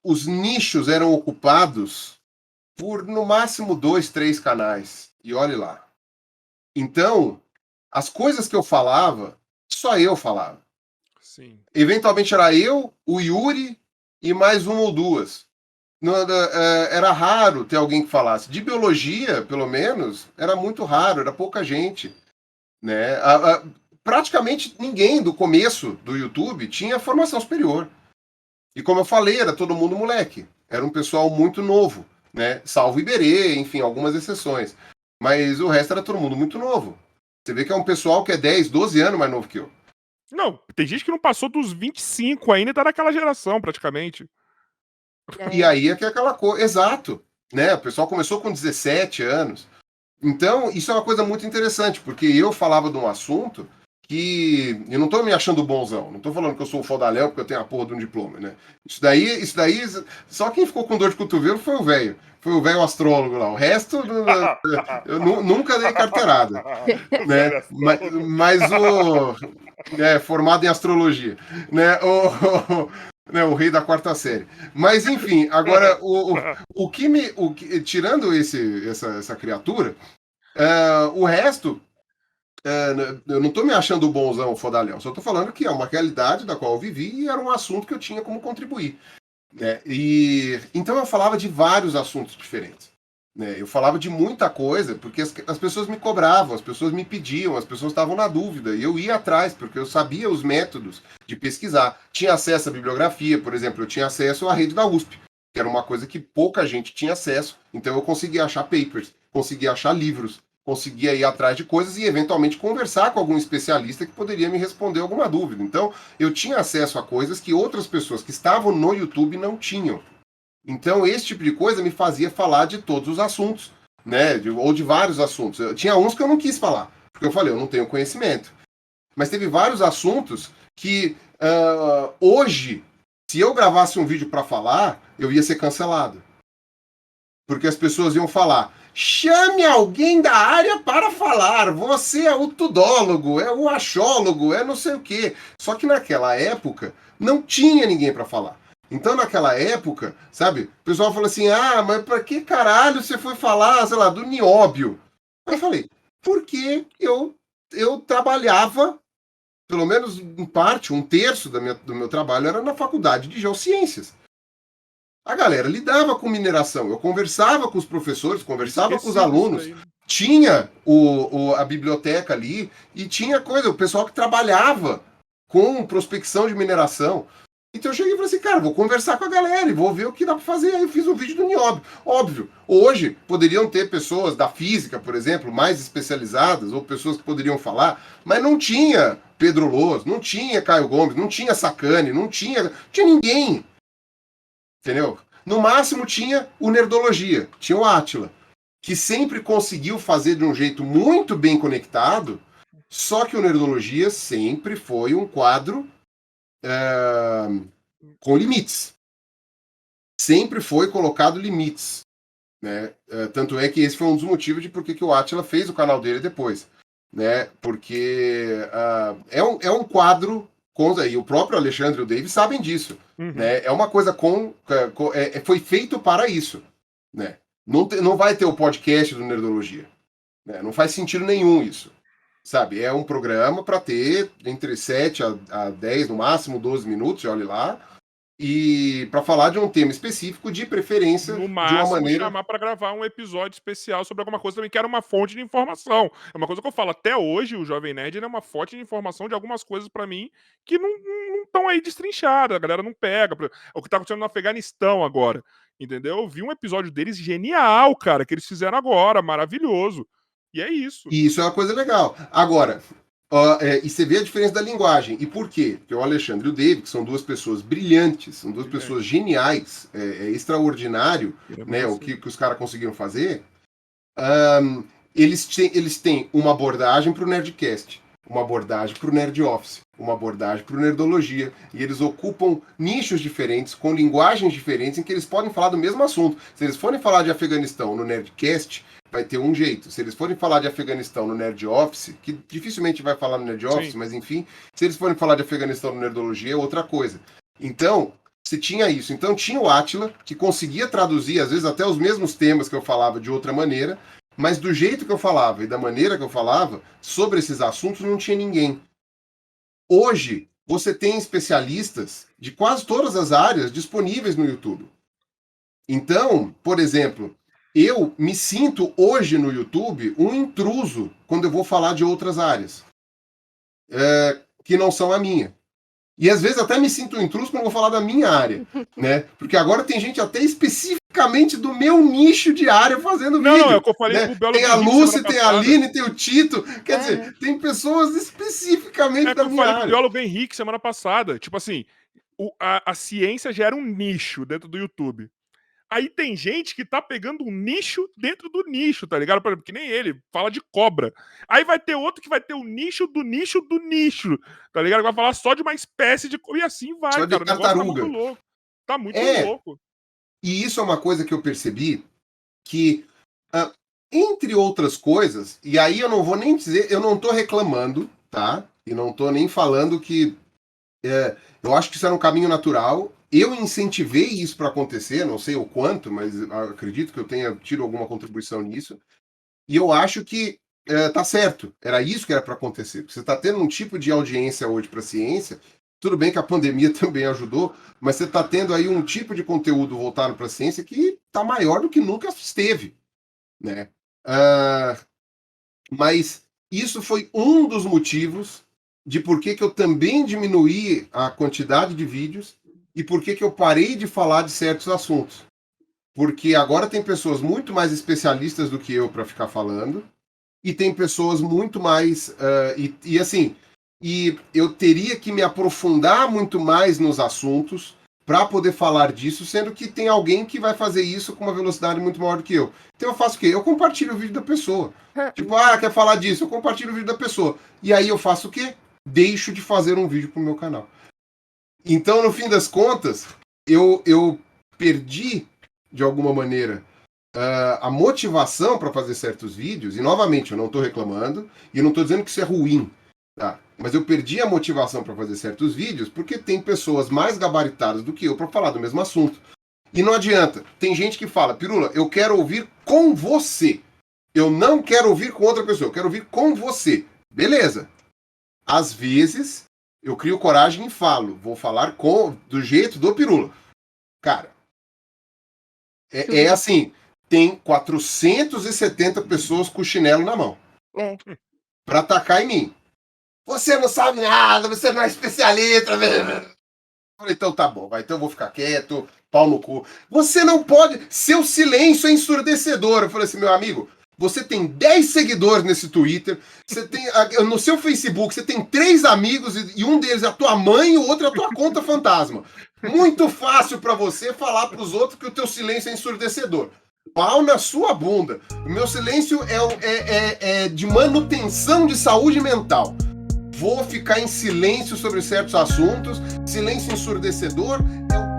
os nichos eram ocupados por, no máximo, 2, 3 canais. E olhe lá. Então, as coisas que eu falava, só eu falava. Sim. Eventualmente era eu, o Yuri e mais uma ou duas. Era raro ter alguém que falasse. De biologia, pelo menos, era muito raro, era pouca gente. Né? Praticamente ninguém do começo do YouTube tinha formação superior. E como eu falei, era todo mundo moleque. Era um pessoal muito novo, né? Salvo Iberê, enfim, algumas exceções. Mas o resto era todo mundo muito novo. Você vê que é um pessoal que é 10, 12 anos mais novo que eu. Não, tem gente que não passou dos 25 ainda e tá naquela geração, praticamente. E aí é que é aquela coisa. Exato. Né? O pessoal começou com 17 anos. Então, isso é uma coisa muito interessante, porque eu falava de um assunto que eu não tô me achando bonzão, não tô falando que eu sou o fodalhão porque eu tenho a porra de um diploma, né? Isso daí, só quem ficou com dor de cotovelo foi o velho. Foi o velho astrólogo lá. O resto, eu nunca dei carteirada, né? Mas o formado em astrologia, né? Né, o rei da quarta série. Mas enfim, agora tirando essa criatura, o resto, eu não estou me achando bonzão, fodalhão, só estou falando que é uma realidade da qual eu vivi e era um assunto que eu tinha como contribuir. Né? E então eu falava de vários assuntos diferentes. Né? Eu falava de muita coisa porque as pessoas me cobravam, as pessoas me pediam, as pessoas estavam na dúvida e eu ia atrás porque eu sabia os métodos de pesquisar. Tinha acesso à bibliografia, por exemplo, eu tinha acesso à rede da USP, que era uma coisa que pouca gente tinha acesso, então eu conseguia achar papers, conseguia achar livros, conseguia ir atrás de coisas e eventualmente conversar com algum especialista que poderia me responder alguma dúvida. Então, eu tinha acesso a coisas que outras pessoas que estavam no YouTube não tinham. Então, esse tipo de coisa me fazia falar de todos os assuntos, né? Ou de vários assuntos. Tinha uns que eu não quis falar, porque eu falei, eu não tenho conhecimento. Mas teve vários assuntos que hoje, se eu gravasse um vídeo para falar, eu ia ser cancelado. Porque as pessoas iam falar: chame alguém da área para falar. Você é o tudólogo, é o achólogo, é não sei o quê. Só que naquela época não tinha ninguém para falar. Então, naquela época, sabe, o pessoal falou assim: ah, mas para que caralho você foi falar, sei lá, do nióbio? Eu falei: porque eu trabalhava, pelo menos em parte, um terço do meu trabalho era na faculdade de geociências. A galera lidava com mineração. Eu conversava com os professores, conversava com os Esqueci disso alunos. daí. Tinha a biblioteca ali e tinha coisa, o pessoal que trabalhava com prospecção de mineração. Então eu cheguei e falei assim, cara, vou conversar com a galera e vou ver o que dá para fazer. Aí eu fiz um vídeo do nióbio. Óbvio, hoje poderiam ter pessoas da física, por exemplo, mais especializadas, ou pessoas que poderiam falar, mas não tinha Pedro Loz, não tinha Caio Gomes, não tinha Sacani, não tinha ninguém. Entendeu? No máximo tinha o Nerdologia, tinha o Átila, que sempre conseguiu fazer de um jeito muito bem conectado, só que o Nerdologia sempre foi um quadro com limites. Sempre foi colocado limites. Né? Tanto é que esse foi um dos motivos de por que o Átila fez o canal dele depois. Né? Porque é um quadro e o próprio Alexandre e o Dave sabem disso. Uhum. Né? É uma coisa foi feito para isso. Né? Não vai ter o podcast do Nerdologia. Né? Não faz sentido nenhum isso. Sabe? É um programa para ter entre 7 a 10, no máximo 12 minutos, olhe lá, e para falar de um tema específico, de preferência, No de uma máximo, maneira. chamar para gravar um episódio especial sobre alguma coisa também que era uma fonte de informação. É uma coisa que eu falo, até hoje o Jovem Nerd é uma fonte de informação de algumas coisas para mim que não estão aí destrinchadas, a galera não pega. O que tá acontecendo no Afeganistão agora, entendeu? Eu vi um episódio deles genial, cara, que eles fizeram agora, maravilhoso. E é isso. E isso é uma coisa legal. Agora, e você vê a diferença da linguagem. E por quê? Porque o Alexandre e o David, que são duas pessoas brilhantes, são duas pessoas geniais, é extraordinário, né, o que os caras conseguiram fazer. Eles têm uma abordagem para o Nerdcast, uma abordagem para o Nerd Office, uma abordagem para o Nerdologia, e eles ocupam nichos diferentes, com linguagens diferentes, em que eles podem falar do mesmo assunto. Se eles forem falar de Afeganistão no Nerdcast, vai ter um jeito. Se eles forem falar de Afeganistão no Nerd Office, que dificilmente vai falar no Nerd Office, mas enfim, se eles forem falar de Afeganistão no Nerdologia, é outra coisa. Então, Você tinha isso. Então tinha o Átila, que conseguia traduzir, às vezes, até os mesmos temas que eu falava de outra maneira, mas do jeito que eu falava e da maneira que eu falava, sobre esses assuntos não tinha ninguém. Hoje, você tem especialistas de quase todas as áreas disponíveis no YouTube. Então, por exemplo, eu me sinto hoje no YouTube um intruso quando eu vou falar de outras áreas, que não são a minha. E às vezes até me sinto um intruso quando eu vou falar da minha área, né? Porque agora tem gente até especificamente do meu nicho de área fazendo vídeo. Não, é o que eu falei né? pro Belo Tem a Henrique Lúcia, semana tem a passada. Aline, tem o Tito. Quer dizer, tem pessoas especificamente É que da eu minha falei pro área. biólogo Henrique semana passada. Tipo assim, a ciência gera um nicho dentro do YouTube. Aí tem gente que tá pegando um nicho dentro do nicho, tá ligado? Por exemplo, que nem ele, fala de cobra. Aí vai ter outro que vai ter o nicho do nicho do nicho, tá ligado? Vai falar só de uma espécie de... E assim vai, Só de cara. O negócio tá muito tartaruga. louco. Tá muito É, louco. e isso é uma coisa que eu percebi que, entre outras coisas, e aí eu não vou nem dizer, eu não tô reclamando, tá? E não tô nem falando que eu acho que isso era um caminho natural. Eu incentivei isso para acontecer, não sei o quanto, mas acredito que eu tenha tido alguma contribuição nisso. E eu acho que tá certo. Era isso que era para acontecer. Você está tendo um tipo de audiência hoje para a ciência. Tudo bem que a pandemia também ajudou, mas você está tendo aí um tipo de conteúdo voltado para a ciência que está maior do que nunca esteve, né? Mas isso foi um dos motivos de por que eu também diminuí a quantidade de vídeos e por que eu parei de falar de certos assuntos. Porque agora tem pessoas muito mais especialistas do que eu para ficar falando e tem pessoas muito mais... e eu teria que me aprofundar muito mais nos assuntos para poder falar disso, sendo que tem alguém que vai fazer isso com uma velocidade muito maior do que eu. Então eu faço o quê? Eu compartilho o vídeo da pessoa. Tipo, quer falar disso? Eu compartilho o vídeo da pessoa. E aí eu faço o quê? Deixo de fazer um vídeo pro meu canal. Então, no fim das contas, eu perdi, de alguma maneira, a motivação para fazer certos vídeos. E, novamente, eu não estou reclamando e não estou dizendo que isso é ruim. Tá? Mas eu perdi a motivação para fazer certos vídeos porque tem pessoas mais gabaritadas do que eu para falar do mesmo assunto. E não adianta. Tem gente que fala, Pirula, eu quero ouvir com você. Eu não quero ouvir com outra pessoa, eu quero ouvir com você. Beleza. Às vezes, eu crio coragem e falo. Vou falar do jeito do Pirula. Cara, é assim, tem 470 pessoas com o chinelo na mão. Pra atacar em mim. Você não sabe nada, você não é especialista. Falei, então tá bom, então eu vou ficar quieto, pau no cu. Você não pode, seu silêncio é ensurdecedor. Eu falei assim, meu amigo, você tem 10 seguidores nesse Twitter, você tem no seu Facebook, você tem 3 amigos e um deles é a tua mãe e o outro é a tua conta fantasma. Muito fácil pra você falar pros outros que o teu silêncio é ensurdecedor. Pau na sua bunda. O meu silêncio é de manutenção de saúde mental. Vou ficar em silêncio sobre certos assuntos. Silêncio ensurdecedor é o